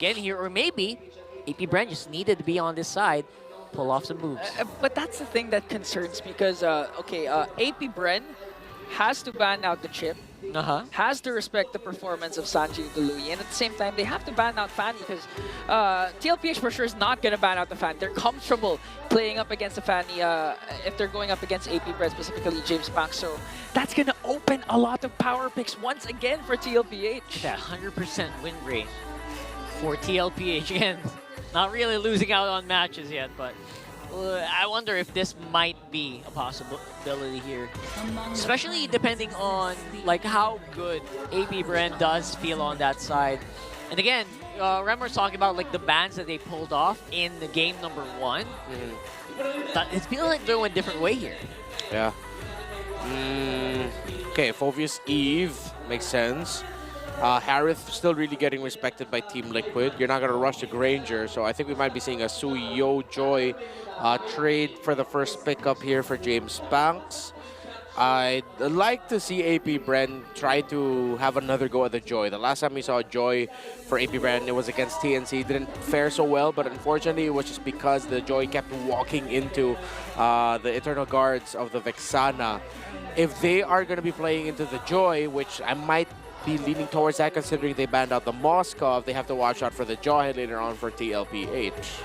again here, or maybe AP BREN just needed to be on this side, pull off some moves. But that's the thing that concerns me because, AP BREN has to ban out the chip, has to respect the performance of Sanji Louis, and at the same time, they have to ban out Fanny because TLPH for sure is not going to ban out the Fanny. They're comfortable playing up against the Fanny if they're going up against AP BREN, specifically James Pack. So that's going to open a lot of power picks once again for TLPH. That 100% win rate for TLPH. Again, not really losing out on matches yet, but I wonder if this might be a possibility here, especially depending on like how good AP BREN does feel on that side. And again, Remmer's talking about like the bans that they pulled off in the game number 1. It feels like they're going a different way here. Yeah. Okay, Phoveus Eve makes sense. Harith still really getting respected by Team Liquid. You're not going to rush the Granger, so I think we might be seeing a Suyo Joy trade for the first pickup here for James Banks. I'd like to see AP BREN try to have another go at the Joy. The last time we saw Joy for AP BREN, it was against TNC. It didn't fare so well, but unfortunately it was just because the Joy kept walking into the Eternal Guards of the Vexana. If they are going to be playing into the Joy, which I might be leaning towards that considering they banned out the Moskov, they have to watch out for the Jawhead later on for TLPH.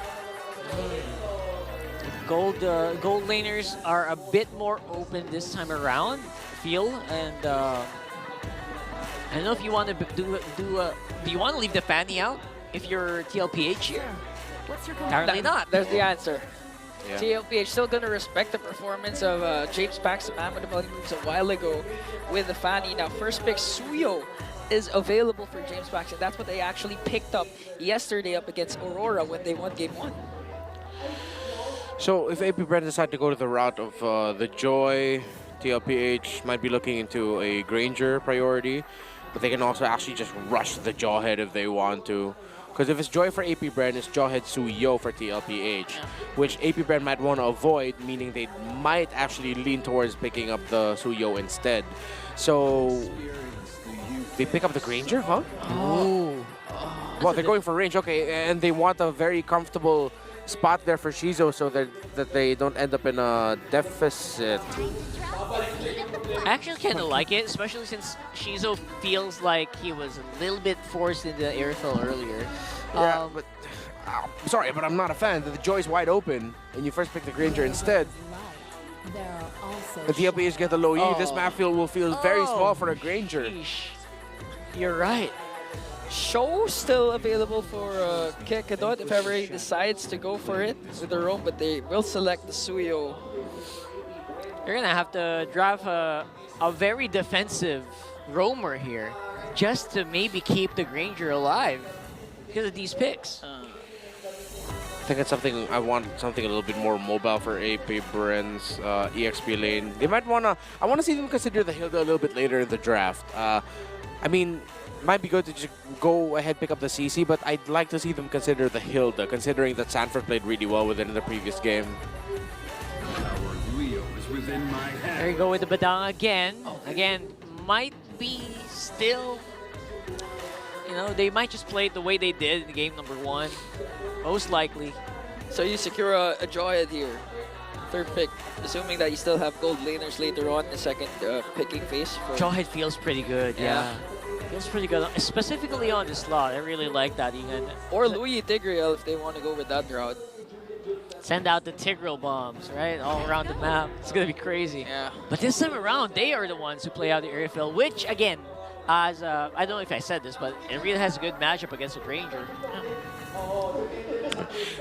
Gold laners are a bit more open this time around, feel, and I don't know if you want to do you want to leave the Fanny out if you're TLPH here? Apparently not. There's the answer. Yeah. TLPH still going to respect the performance of James Pack's Mammoth moves a while ago with the Fanny. Now, first pick Suyo is available for James Pack, and that's what they actually picked up yesterday up against Aurora when they won Game 1. So if AP BREN decide to go to the route of the Joy, TLPH might be looking into a Granger priority, but they can also actually just rush the Jawhead if they want to. Because if it's Joy for AP BREN, it's Jawhead Suyo for TLPH, which AP BREN might want to avoid, meaning they might actually lean towards picking up the Suyo instead. So they pick up the Granger, huh? Oh. Well, they're going for range, okay, and they want a very comfortable spot there for Shizo so that they don't end up in a deficit. I actually kind of like it, especially since Shizo feels like he was a little bit forced into the airfill earlier. Yeah, but sorry, but I'm not a fan. The Joy's wide open, and you first pick the Granger instead. The TLPH get the low E. This map field will feel very small for a Granger. Sheesh. You're right. Show still available for Kekadot if ever he decides to go for it with their own, but they will select the Suyo. You're going to have to drive a very defensive roamer here just to maybe keep the Granger alive because of these picks. I think it's something I want something a little bit more mobile for AP BREN's EXP lane. They might wanna. I want to see them consider the Hilda a little bit later in the draft. I mean, might be good to just go ahead pick up the CC, but I'd like to see them consider the Hilda, considering that Sanford played really well with it in the previous game. There you go with the Badang again. Again, might be still, you know, they might just play it the way they did in game number 1. Most likely. So you secure a Jawhead here. Third pick, assuming that you still have gold laners later on in the second picking phase. Jawhead feels pretty good, yeah. Feels pretty good, specifically on the slot. I really like that. Even or Louis Tigreal if they want to go with that route. Send out the Tigreal bombs, right? All around the map. It's going to be crazy. Yeah. But this time around, they are the ones who play out the airfield, which, again, as I don't know if I said this, but it really has a good matchup against a Granger.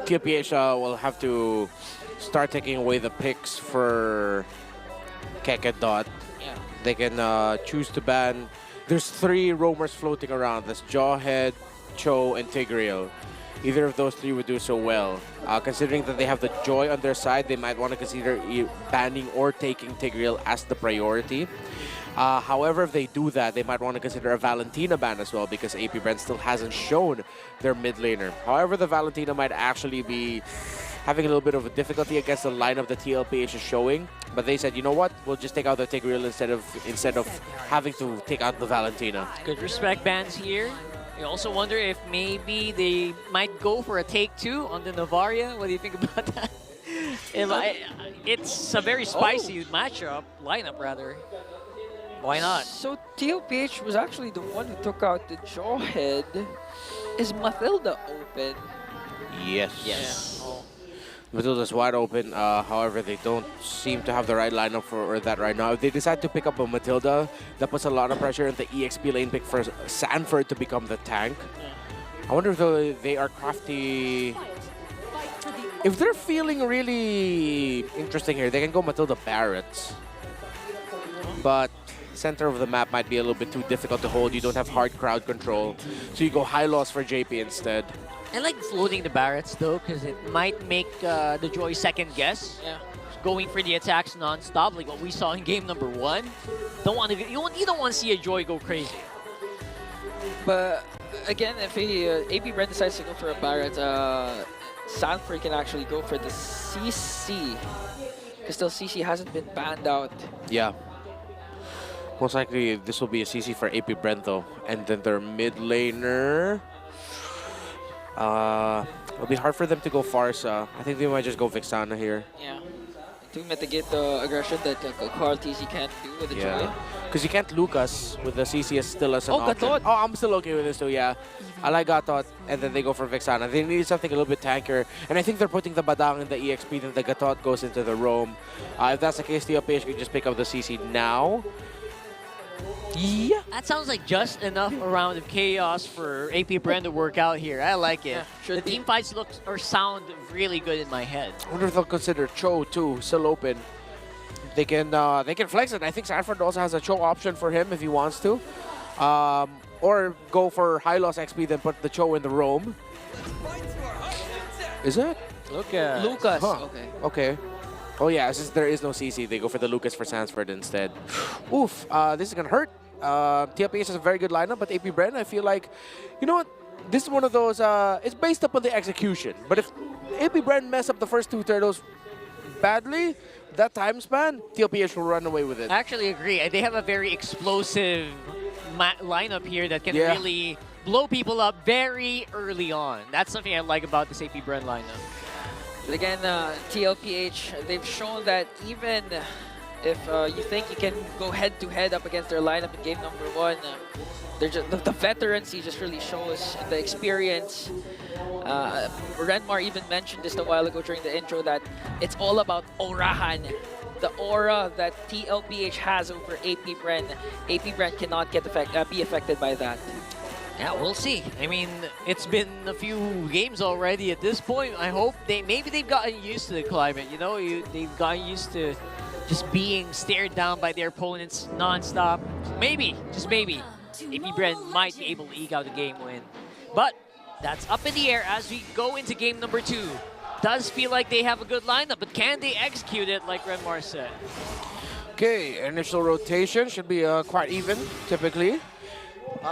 TLPH will have to start taking away the picks for Kekadot. Yeah. They can choose to ban. There's 3 roamers floating around. That's Jawhead, Cho, and Tigreal. Either of those 3 would do so well. Considering that they have the Joy on their side, they might want to consider banning or taking Tigreal as the priority. However, if they do that, they might want to consider a Valentina ban as well because AP BREN still hasn't shown their mid laner. However, the Valentina might actually be having a little bit of a difficulty against the lineup that TLPH is showing. But they said, you know what? We'll just take out the Tigreal instead of having to take out the Valentina. Good respect bans here. You also wonder if maybe they might go for a take 2 on the Navaria. What do you think about that? It's a very spicy lineup rather. Why not? So TLPH was actually the one who took out the Jawhead. Is Mathilda open? Yes. Yes. Oh. Matilda's wide open. However, they don't seem to have the right lineup for that right now. If they decide to pick up a Matilda, that puts a lot of pressure on the EXP lane pick for Sanford to become the tank. I wonder if they are crafty. If they're feeling really interesting here, they can go Matilda Barretts. But center of the map might be a little bit too difficult to hold. You don't have hard crowd control. So you go high loss for JP instead. I like floating the Barretts though, because it might make the Joy second guess. Yeah. Going for the attacks non-stop, like what we saw in game number 1. You don't want to see a Joy go crazy. But again, if AP BREN decides to go for a Barrett, Sanford can actually go for the CC. Because still CC hasn't been banned out. Yeah. Most likely this will be a CC for AP BREN though. And then their mid laner. It'll be hard for them to go Farsa. I think they might just go Vixana here. Yeah. To mitigate the aggression that Carl TZ can't do with the Joy. Because you can't Lucas with the CC still as an option. Gatot. Oh, I'm still okay with this too, yeah. I like Gatot, and then they go for Vixana. They need something a little bit tankier. And I think they're putting the Badang in the EXP, then the Gatot goes into the roam. If that's the case, TLPH can just pick up the CC now. Yeah. That sounds like just enough a round of chaos for AP BREN to work out here. I like it. Yeah, the team fights sound really good in my head. I wonder if they'll consider Cho too, still open. They can flex it. I think Sanford also has a Cho option for him if he wants to. Or go for high loss XP, then put the Cho in the roam. Is it? Lucas. Huh. Okay. Oh yeah, since there is no CC, they go for the Lucas for Sanford instead. Oof, this is gonna hurt. TLPH has a very good lineup, but AP BREN, I feel like, you know what? This is one of those, it's based upon the execution. But if AP BREN mess up the first 2 turtles badly, that time span, TLPH will run away with it. I actually agree. They have a very explosive lineup here that can really blow people up very early on. That's something I like about this AP BREN lineup. But again, TLPH, they've shown that even if you think you can go head-to-head up against their lineup in game number 1, they're just, the veterancy just really shows, and the experience. Renmar even mentioned this a while ago during the intro that it's all about Orahan. The aura that TLPH has over AP BREN. AP BREN cannot be affected by that. Yeah, we'll see. I mean, it's been a few games already at this point. I hope maybe they've gotten used to the climate. You know, they've gotten used to just being stared down by their opponents non-stop. Maybe, just maybe, AP BREN might be able to eke out a game win. But that's up in the air as we go into game number 2. Does feel like they have a good lineup, but can they execute it like Renmar said? Okay, initial rotation should be quite even, typically.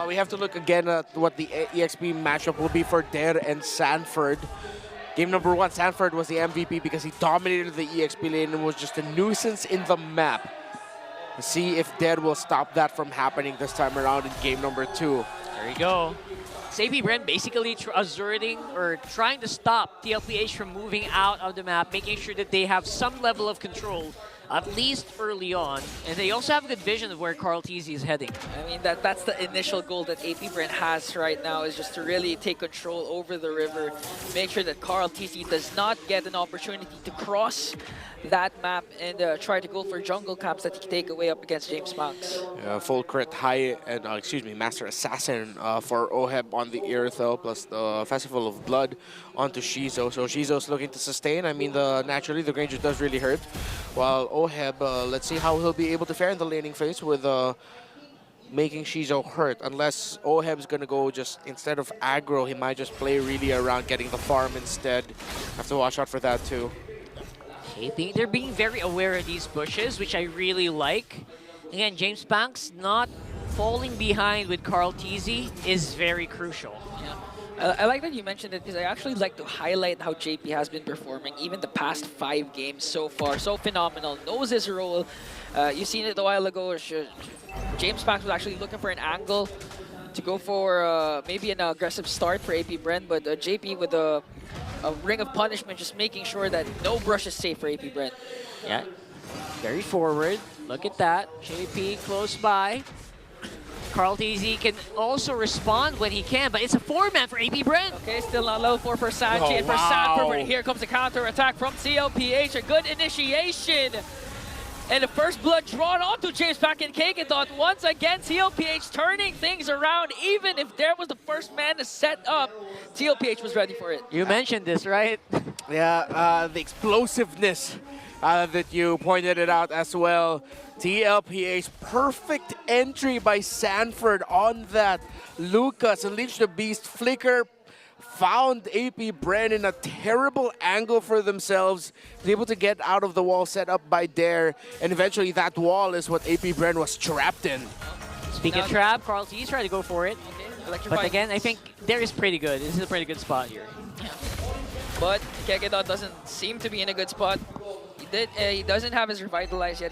We have to look again at what the EXP matchup will be for Der and Sanford. Game number 1, Sanford was the MVP because he dominated the EXP lane and was just a nuisance in the map. Let's see if Der will stop that from happening this time around in game number 2. There you go. AP BREN basically asserting or trying to stop TLPH from moving out of the map, making sure that they have some level of control, at least early on. And they also have a good vision of where Carl TZ is heading. I mean, that's the initial goal that AP BREN has right now, is just to really take control over the river, make sure that Carl TZ does not get an opportunity to cross that map and try to go for jungle camps that he can take away up against James Monks. Full crit high and Master Assassin for Oheb on the Irithel plus the Festival of Blood onto Shizo. So Shizo's looking to sustain. I mean, naturally the Granger does really hurt. While Oheb, let's see how he'll be able to fare in the laning phase with making Shizo hurt. Unless Oheb's gonna go just, instead of aggro, he might just play really around getting the farm instead. Have to watch out for that too. They're being very aware of these bushes, which I really like. Again, James Banks not falling behind with Carl TZ is very crucial. Yeah. I like that you mentioned it because I actually like to highlight how JP has been performing even the past 5 games so far. So phenomenal. Knows his role. You seen it a while ago. James Banks was actually looking for an angle to go for maybe an aggressive start for AP BREN, but JP with a ring of punishment, just making sure that no brush is safe for AP BREN. Yeah, very forward. Look at that. JP close by. Carl TZ can also respond when he can, but it's a 4-man for AP BREN. Okay, still not low for Sanji Oh, and for wow. Sanford. But here comes a counter attack from TLPH. A good initiation. And the first blood drawn onto James Pack and Kakethon. Once again, TLPH turning things around. Even if there was the first man to set up, TLPH was ready for it. You mentioned this, right? Yeah, the explosiveness that you pointed it out as well. TLPH, perfect entry by Sanford on that. Lucas, Unleash the Beast, Flicker, found AP BREN in a terrible angle for themselves. Was able to get out of the wall set up by Dare, and eventually that wall is what AP BREN was trapped in. Speaking of trap, Carl TZ tried to go for it. Okay, But again, I think Dare is pretty good. This is a pretty good spot here. But Kakethon doesn't seem to be in a good spot. He doesn't have his Revitalize yet.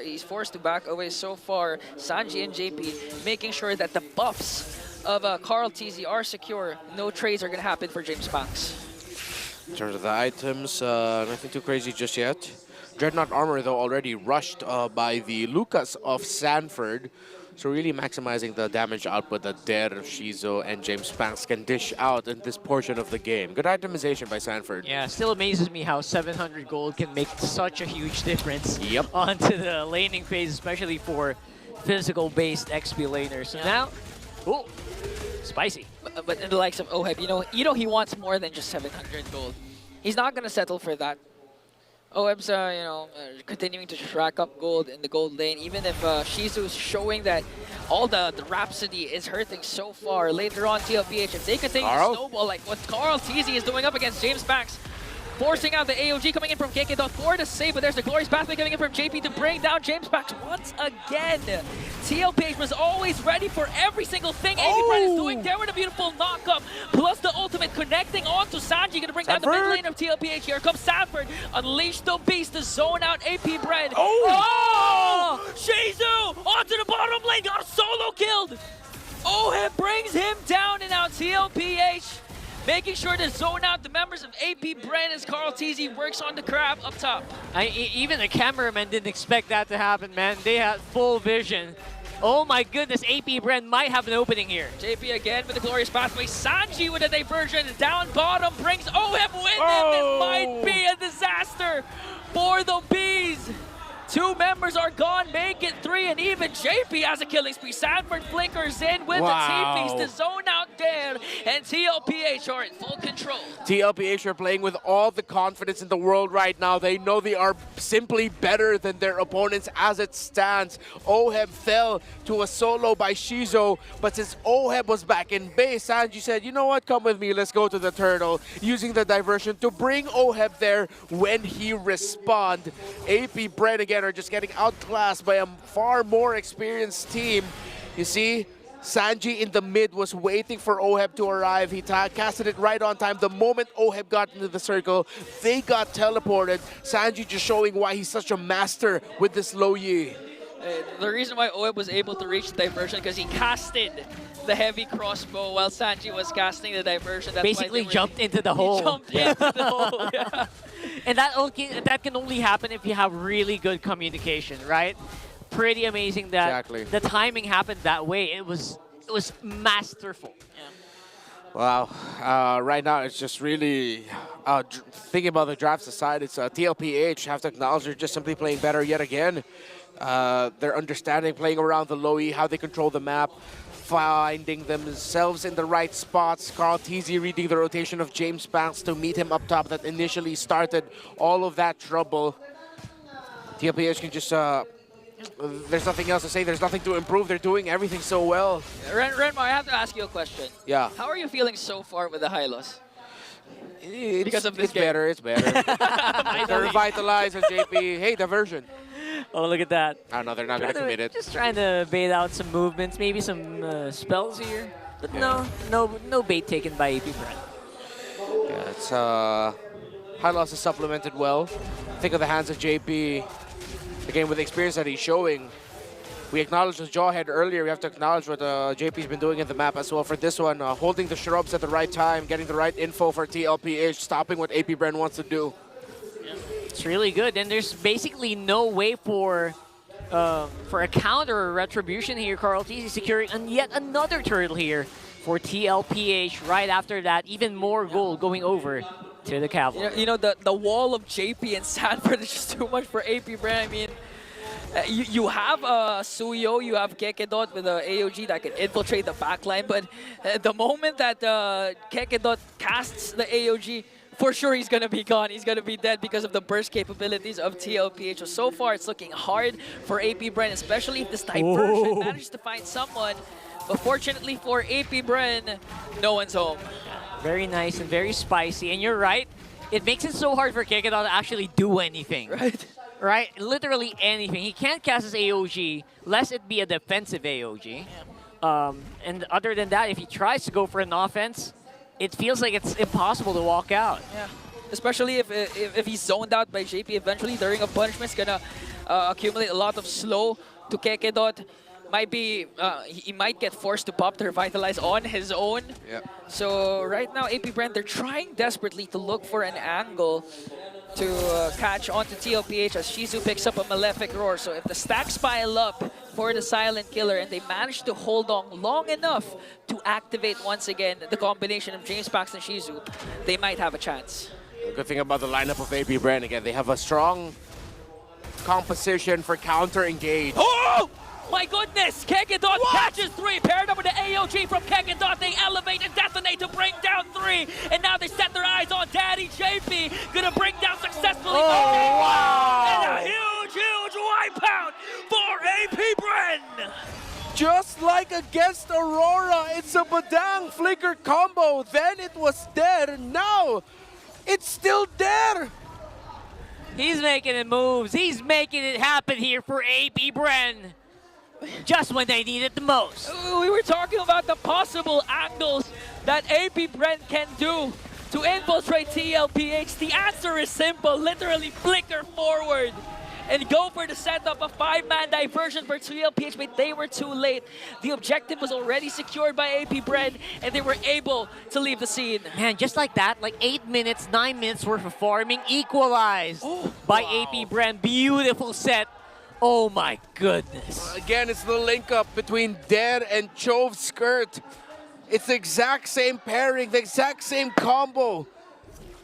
He's forced to back away so far. Sanji and JP making sure that the buffs of Carl TZ are secure. No trades are going to happen for James Banks. In terms of the items, nothing too crazy just yet. Dreadnought armor, though, already rushed by the Lucas of Sanford. So really maximizing the damage output that Dare, Shizo, and James Banks can dish out in this portion of the game. Good itemization by Sanford. Yeah, still amazes me how 700 gold can make such a huge difference onto the laning phase, especially for physical-based XP laners. So now, oh, spicy. But in the likes of Oheb, you know he wants more than just 700 gold. He's not going to settle for that. Oheb's, continuing to just rack up gold in the gold lane, even if Shizu's showing that all the Rhapsody is hurting so far. Later on, TLPH, if they continue to snowball like what Carl TZ is doing up against James Banks, forcing out the AOG coming in from Kakethon for the save, but there's the Glorious Pathway coming in from JP to bring down James Banks once again. TLPH was always ready for every single thing AP BREN is doing. There with a beautiful knock-up, plus the ultimate connecting onto Sanji, gonna bring down the mid lane of TLPH. Here comes Sanford, Unleash the Beast to zone out AP BREN. Oh! Shizu onto the bottom lane, got a solo killed. Oheb brings him down, and now TLPH making sure to zone out the members of AP BREN as Carl TZ works on the crab up top. Even the cameraman didn't expect that to happen, man. They had full vision. Oh my goodness, AP BREN might have an opening here. JP again with the Glorious Pathway. Sanji with a diversion. Down bottom brings Oheb with him. This might be a disaster for the Bees. 2 members are gone, make it 3, and even JP has a killing spree. Sanford flickers in with the TPs to zone out Dare, and TLPH are in full control. TLPH are playing with all the confidence in the world right now. They know they are simply better than their opponents as it stands. Oheb fell to a solo by Shizo, but since Oheb was back in base, Sanji said, you know what, come with me, let's go to the turtle, using the diversion to bring Oheb there when he respawned. AP BREN again are just getting outclassed by a far more experienced team. You see, Sanji in the mid was waiting for Oheb to arrive. He casted it right on time. The moment Oheb got into the circle, they got teleported. Sanji just showing why he's such a master with this low Yi. The reason why Oheb was able to reach the diversion because he casted the heavy crossbow while Sanji was casting the diversion. That's basically jumped into the hole. He jumped into the hole, yeah. And that can only happen if you have really good communication, right? Pretty amazing that the timing happened that way. It was masterful. Yeah. Wow. Right now, it's just really thinking about the drafts aside. It's TLPH have to acknowledge they're just simply playing better yet again. Their understanding, playing around the low E, how they control the map, finding themselves in the right spots. Carl TZ reading the rotation of James Banks to meet him up top that initially started all of that trouble. TLPH can just there's nothing else to say. There's nothing to improve. They're doing everything so well. Renmar, I have to ask you a question. Yeah. How are you feeling so far with the Hylos? Because of this it's better. It's better. The Revitalize and JP. Hey, diversion. Oh, look at that. Oh, no, they're not going to commit it. Just trying to bait out some movements, maybe some spells here. But no bait taken by AP BREN. Yeah, it's high loss is supplemented well. Think of the hands of JP. Again, with the experience that he's showing, We acknowledged the Jawhead earlier. We have to acknowledge what JP's been doing in the map as well for this one. Holding the shrubs at the right time, getting the right info for TLPH, stopping what AP BREN wants to do. It's really good, and there's basically no way for a counter or retribution here. Carl TZ securing yet another turtle here for TLPH. Right after that, even more gold going over to the Cavalry. You know the wall of JP and Sanford is just too much for AP BREN. I mean, you have Suyo, you have Kekedot with the AOG that can infiltrate the backline, but the moment that Kekedot casts the AOG, for sure he's going to be gone. He's going to be dead because of the burst capabilities of TLPH. So far, it's looking hard for AP BREN, especially if this diversion manages to find someone. But fortunately for AP BREN, no one's home. Very nice and very spicy. And you're right, it makes it so hard for Kekedot to actually do anything. Right? Literally anything. He can't cast his AOG, lest it be a defensive AOG. And other than that, if he tries to go for an offense, it feels like it's impossible to walk out. Yeah, especially if he's zoned out by JP eventually, the Ring of Punishment is gonna accumulate a lot of slow to Kekedot. Might be, he might get forced to pop the Revitalize on his own. So right now, AP BREN, they're trying desperately to look for an angle to catch onto TLPH as Shizu picks up a Malefic Roar. So if the stacks pile up for the Silent Killer and they manage to hold on long enough to activate once again the combination of James Pax and Shizu, they might have a chance. The good thing about the lineup of AP BREN, again, they have a strong composition for counter-engage. Oh! My goodness! Kekedot catches 3, paired up with the AOG from Kekedot. They elevate and detonate to bring down 3. And now they set their eyes on Daddy JP. Gonna bring down successfully. Wow! And a huge wipeout for AP BREN! Just like against Aurora, it's a Badang Flicker combo. Then it was there. Now, it's still there. He's making it moves. He's making it happen here for AP BREN. Just when they need it the most. We were talking about the possible angles that AP BREN can do to infiltrate TLPH. The answer is simple. Literally flicker forward and go for the setup of 5-man diversion for TLPH, but they were too late. The objective was already secured by AP BREN, and they were able to leave the scene. Man, just like that, like 8 minutes, 9 minutes worth of farming equalized by AP BREN. Beautiful set. Oh my goodness. Again, it's the link up between Der and Chove's skirt. It's the exact same pairing, the exact same combo.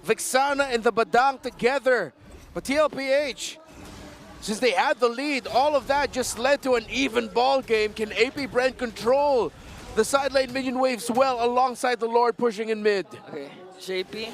Vixana and the Badang together. But TLPH, since they had the lead, all of that just led to an even ball game. Can AP BREN control the side lane minion waves well alongside the Lord pushing in mid? Okay, JP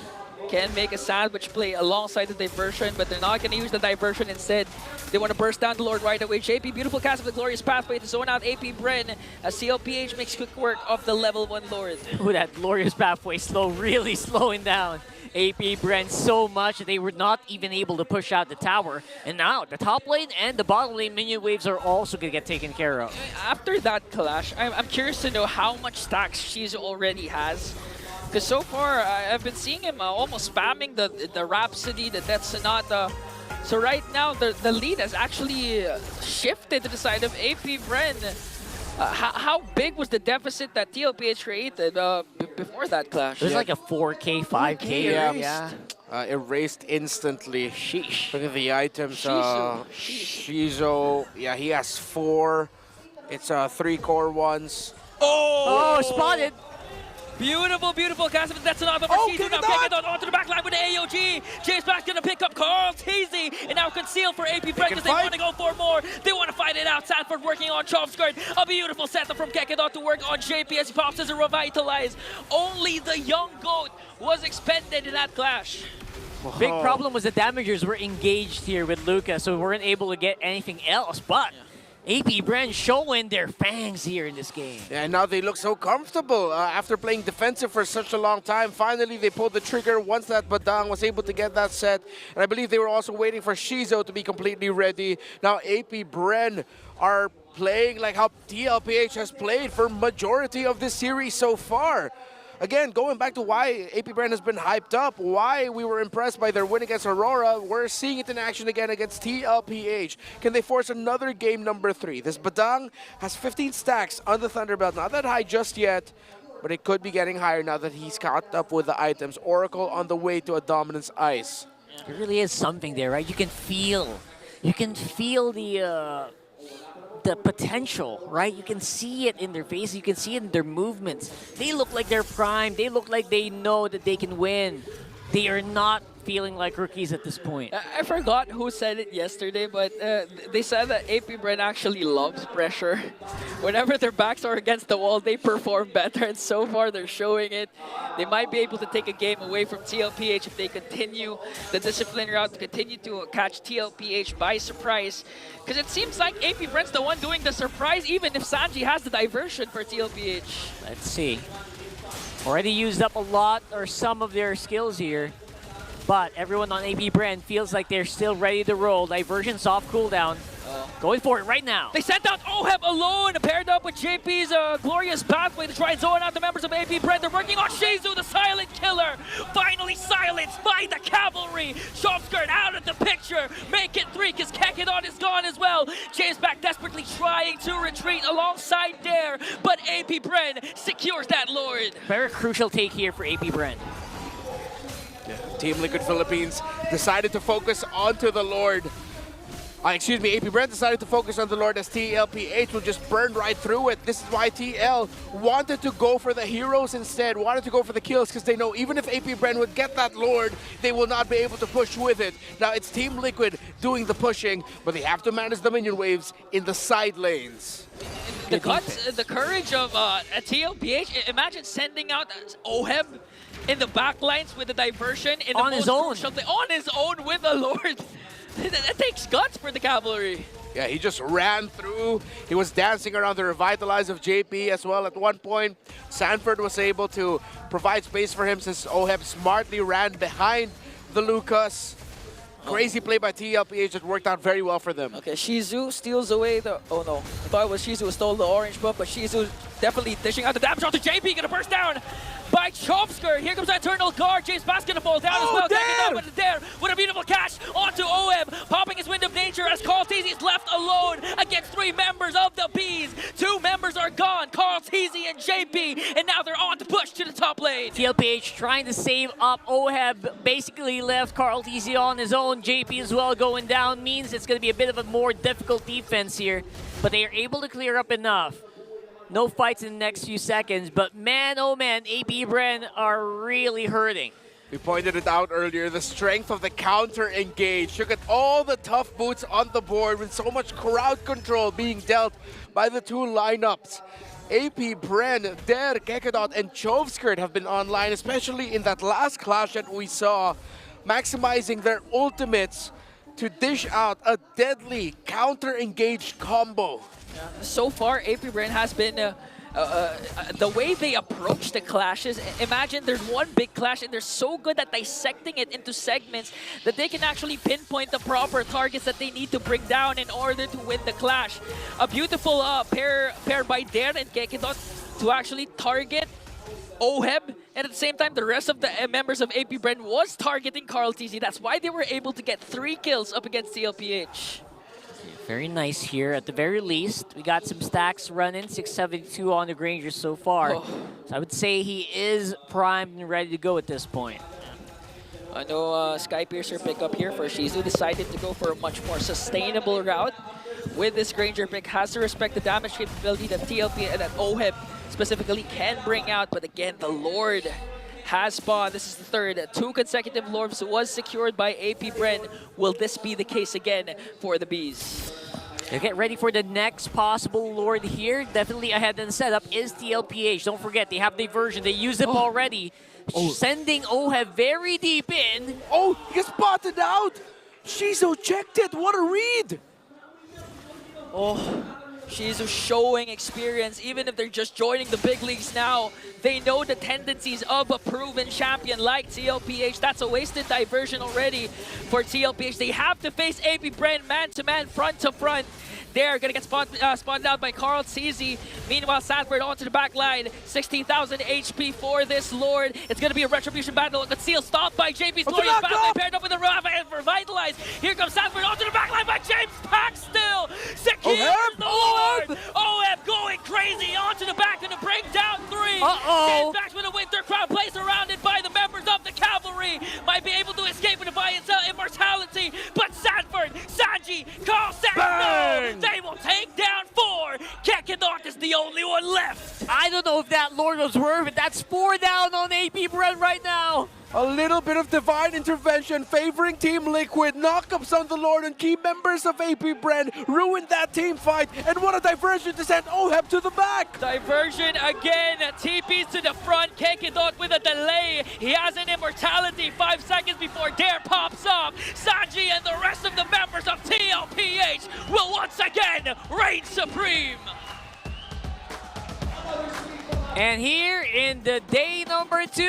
can make a sandwich play alongside the diversion, but they're not going to use the diversion instead. They want to burst down the Lord right away. JP, beautiful cast of the Glorious Pathway to zone out AP BREN as TLPH makes quick work of the level 1 Lord. Ooh, that Glorious Pathway really slowing down AP BREN so much that they were not even able to push out the tower. And now the top lane and the bottom lane minion waves are also going to get taken care of. After that clash, I'm curious to know how much stacks Shizu already has. Because so far, I've been seeing him almost spamming the Rhapsody, the Death Sonata. So right now, the lead has actually shifted to the side of AP BREN. How big was the deficit that TLPH created before that clash? It was like a 4K, 5K. Yeah. Erased instantly. Sheesh. Look at the items. Shizu, yeah, he has 4. It's 3 core ones. Oh, spotted. Beautiful, beautiful cast of that's another for Shizu. Now Kekedot onto the back line with the AOG. James Pax gonna pick up Carl TZ and now concealed for AP BREN because they want to go for more. They want to fight it out. Sanford working on Chop's skirt. A beautiful setup from Kekedot to work on JP as he pops as a revitalize. Only the young goat was expended in that clash. Big problem was the damagers were engaged here with Luca, so we weren't able to get anything else, but AP BREN showing their fangs here in this game. Yeah, and now they look so comfortable after playing defensive for such a long time. Finally, they pulled the trigger once that Badang was able to get that set. And I believe they were also waiting for Shizu to be completely ready. Now AP BREN are playing like how TLPH has played for majority of this series so far. again, going back to why AP BREN has been hyped up, why we were impressed by their win against Aurora, we're seeing it in action again against TLPH. Can they force another game number 3? This Badang has 15 stacks on the Thunderbelt, not that high just yet, but it could be getting higher now that he's caught up with the items. Oracle on the way to a dominance ice. There really is something there, right? You can feel the potential, right? You can see it in their face. You can see it in their movements. They look like they're primed. They look like they know that they can win. They are not feeling like rookies at this point. I forgot who said it yesterday, but they said that AP BREN actually loves pressure. Whenever their backs are against the wall, they perform better, and so far they're showing it. They might be able to take a game away from TLPH if they continue the discipline route, to continue to catch TLPH by surprise. Because it seems like AP BREN's the one doing the surprise, even if Sanji has the diversion for TLPH. Let's see. Already used up a lot or some of their skills here. But everyone on AP BREN feels like they're still ready to roll. Diversion, soft cooldown. Going for it right now. They sent out OHEB alone, paired up with JP's glorious pathway to try and zone out the members of AP BREN. They're working on Shizu, the silent killer. Finally silenced by the cavalry. Shopskirt out of the picture. Make it 3 because Kekidon is gone as well. James back desperately trying to retreat alongside Dare, but AP BREN secures that Lord. Very crucial take here for AP BREN. Yeah. Team Liquid Philippines decided to focus onto the Lord. Excuse me, AP BREN decided to focus on the Lord as TLPH will just burn right through it. This is why TL wanted to go for the heroes instead, wanted to go for the kills, because they know even if AP BREN would get that Lord, they will not be able to push with it. Now it's Team Liquid doing the pushing, but they have to manage the minion waves in the side lanes. The guts, the courage of TLPH, imagine sending out OHEB in the backlines with the diversion in on the his most own. crucial thing. On his own with the Lord. That takes guts for the cavalry. Yeah, he just ran through. He was dancing around the revitalize of JP as well. At one point, Sanford was able to provide space for him since OHEB smartly ran behind the Lucas. Crazy play by TLPH that worked out very well for them. Okay, Shizu steals away the... Oh no, I thought it was Shizu who stole the orange buff, but Shizu definitely dishing out the damage shot to JP, gonna burst down by Chomsker. Here comes that Eternal Guard. James Bass gonna fall down as well. Dare! With a beautiful catch onto OHEB, popping his Wind of Nature as Carl Teasy is left alone against 3 members of the Bees. 2 members are gone, Carl Teasy and JP, and now they're on to push to the top lane. TLPH trying to save up. OHEB basically left Carl TC on his own. JP as well going down means it's going to be a bit of a more difficult defense here, but they are able to clear up enough. No fights in the next few seconds, but man, oh man, AP BREN are really hurting. We pointed it out earlier, the strength of the counter engage. Look at all the tough boots on the board with so much crowd control being dealt by the 2 lineups. AP BREN, Dare, Kekidot, and Chovskirt have been online, especially in that last clash that we saw, maximizing their ultimates to dish out a deadly counter-engaged combo. So far, AP BREN has been the way they approach the clashes. Imagine there's one big clash and they're so good at dissecting it into segments that they can actually pinpoint the proper targets that they need to bring down in order to win the clash. A beautiful pair by Dare and Kekidot to actually target OHEB, and at the same time, the rest of the members of AP BREN was targeting Carl TC. That's why they were able to get 3 kills up against TLPH. Very nice here. At the very least, we got some stacks running. 672 on the Granger so far. So I would say he is primed and ready to go at this point. I know Sky Piercer pick up here for Shizu. Decided to go for a much more sustainable route. With this Granger pick, has to respect the damage capability that TLP and that OHEB specifically can bring out. But again, the Lord has spawned. This is the 3rd. 2 consecutive Lords was secured by AP BREN. Will this be the case again for the Bees? They get ready for the next possible Lord here. Definitely ahead in the setup is TLPH. Don't forget, they have diversion. They used it already. Sending OHEB very deep in. Oh, he gets spotted out! Shizu checked it. What a read! Oh, She's showing experience, even if they're just joining the big leagues now. They know the tendencies of a proven champion like TLPH. That's a wasted diversion already for TLPH. They have to face AP BREN man-to-man, front-to-front. They're going to get spotted out by Carl CZ. Meanwhile, Sanford onto the back line. 16,000 HP for this Lord. It's going to be a retribution battle. Conceal stopped by JP's Glorious Battle. Paired up with the Revitalize. Here comes Sanford onto the back line by James Pack still. Secures the Lord. OF going crazy onto the back and to break down 3. Uh-oh. Back with a Winter Crown placed around it by the members of the Cavalry. Might be able to escape with a buy and sell immortality. But Sanford, Sanji, Carl says no. They will take down 4. Kekidok is the only one left. I don't know if that Lord was worth it. That's 4 down on AP BREN right now. A little bit of divine intervention favoring Team Liquid. Knockups on the Lord and key members of AP BREN ruined that team fight. And what a diversion to send OHEB to the back. Diversion again. TP's to the front. Kekidok with a delay. He has an immortality 5 seconds before Dare pops off. Sanji and the rest of the members of TLPH will once again reign supreme. And here in the day number 2,